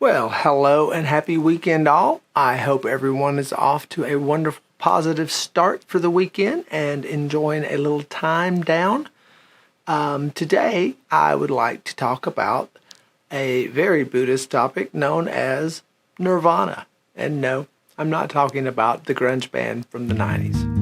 Well, hello and happy weekend all. I hope everyone is off to a wonderful, positive start for the weekend and enjoying a little time down. Today, I would like to talk about a very Buddhist topic known as Nirvana. And no, I'm not talking about the grunge band from the 90s.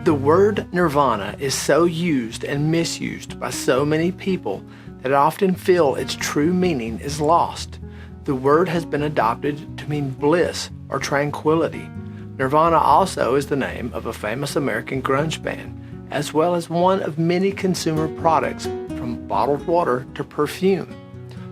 The word nirvana is so used and misused by so many people that I often feel its true meaning is lost. The word has been adopted to mean bliss or tranquility. Nirvana also is the name of a famous American grunge band, as well as one of many consumer products from bottled water to perfume.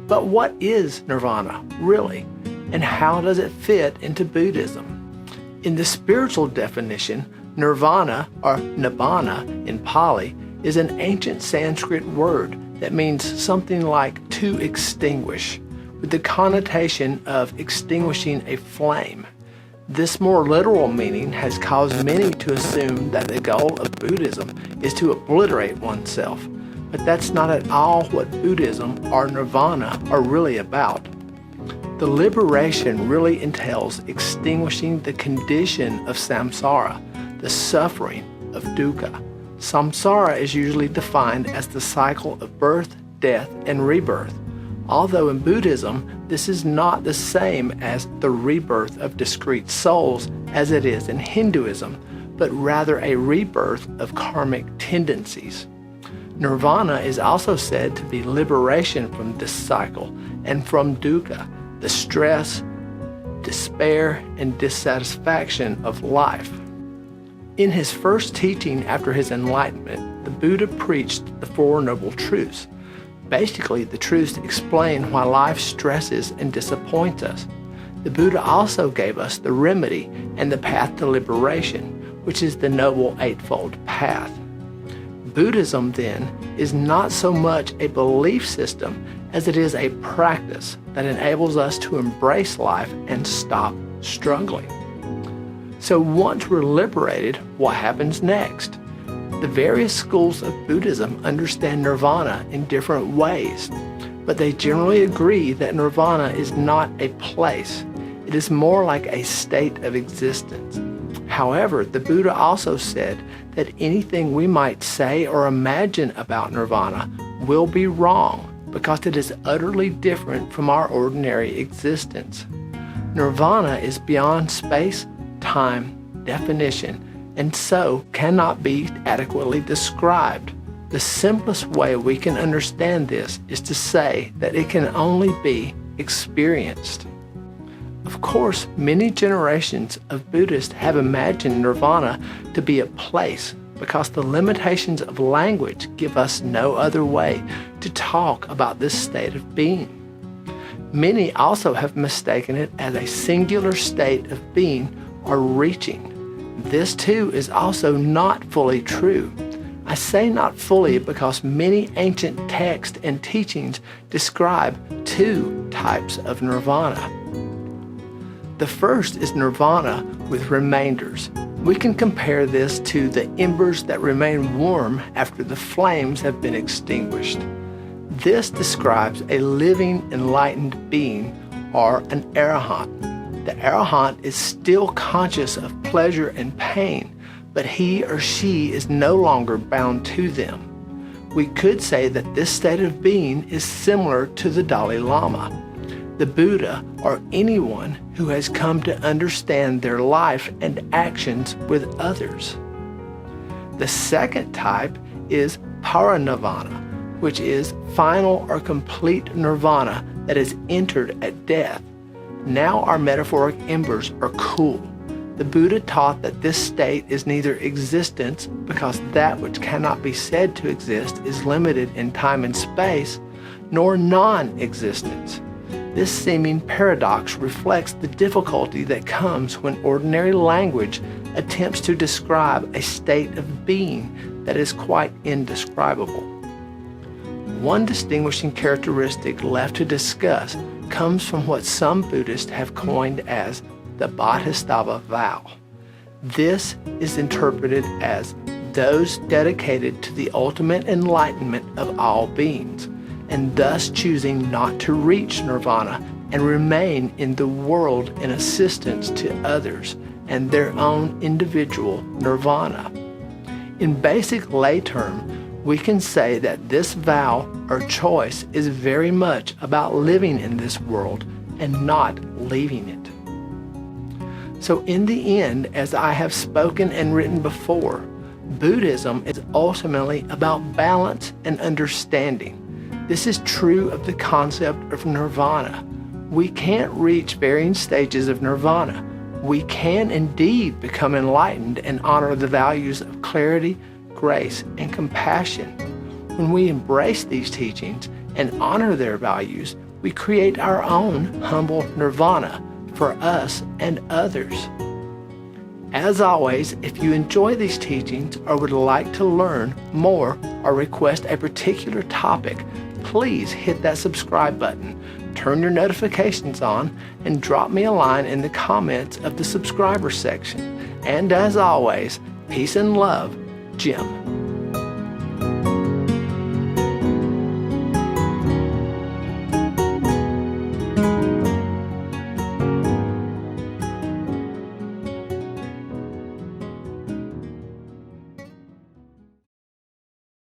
But what is nirvana, really? And how does it fit into Buddhism? In the spiritual definition, Nirvana, or nibbana in Pali, is an ancient Sanskrit word that means something like to extinguish, with the connotation of extinguishing a flame. This more literal meaning has caused many to assume that the goal of Buddhism is to obliterate oneself, but that's not at all what Buddhism or Nirvana are really about. The liberation really entails extinguishing the condition of samsara, the suffering of dukkha. Samsara is usually defined as the cycle of birth, death, and rebirth. Although in Buddhism, this is not the same as the rebirth of discrete souls as it is in Hinduism, but rather a rebirth of karmic tendencies. Nirvana is also said to be liberation from this cycle and from dukkha, the stress, despair, and dissatisfaction of life. In his first teaching after his enlightenment, the Buddha preached the Four Noble Truths. Basically, the truths explain why life stresses and disappoints us. The Buddha also gave us the remedy and the path to liberation, which is the Noble Eightfold Path. Buddhism, then, is not so much a belief system as it is a practice that enables us to embrace life and stop struggling. So once we're liberated, what happens next? The various schools of Buddhism understand nirvana in different ways, but they generally agree that nirvana is not a place. It is more like a state of existence. However, the Buddha also said that anything we might say or imagine about nirvana will be wrong because it is utterly different from our ordinary existence. Nirvana is beyond space, time, definition, and so cannot be adequately described. The simplest way we can understand this is to say that it can only be experienced. Of course, many generations of Buddhists have imagined nirvana to be a place because the limitations of language give us no other way to talk about this state of being. Many also have mistaken it as a singular state of being or reaching. This too is also not fully true. I say not fully because many ancient texts and teachings describe two types of nirvana. The first is nirvana with remainders. We can compare this to the embers that remain warm after the flames have been extinguished. This describes a living, enlightened being or an arahant. The arahant is still conscious of pleasure and pain, but he or she is no longer bound to them. We could say that this state of being is similar to the Dalai Lama, the Buddha, or anyone who has come to understand their life and actions with others. The second type is parinirvana, which is final or complete nirvana that is entered at death. Now our metaphoric embers are cool. The Buddha taught that this state is neither existence, because that which cannot be said to exist is limited in time and space, nor non-existence. This seeming paradox reflects the difficulty that comes when ordinary language attempts to describe a state of being that is quite indescribable. One distinguishing characteristic left to discuss comes from what some Buddhists have coined as the Thebatastava vow. This is interpreted as those dedicated to the ultimate enlightenment of all beings, and thus choosing not to reach nirvana and remain in the world in assistance to others and their own individual nirvana. In basic lay term, we can say that this vow or choice is very much about living in this world and not leaving it. So in the end, as I have spoken and written before, Buddhism is ultimately about balance and understanding. This is true of the concept of nirvana. We can't reach varying stages of nirvana. We can indeed become enlightened and honor the values of clarity, grace, and compassion. When we embrace these teachings and honor their values, we create our own humble nirvana for us and others. As always, if you enjoy these teachings or would like to learn more or request a particular topic, please hit that subscribe button, turn your notifications on, and drop me a line in the comments of the subscriber section. And as always, peace and love, Jim.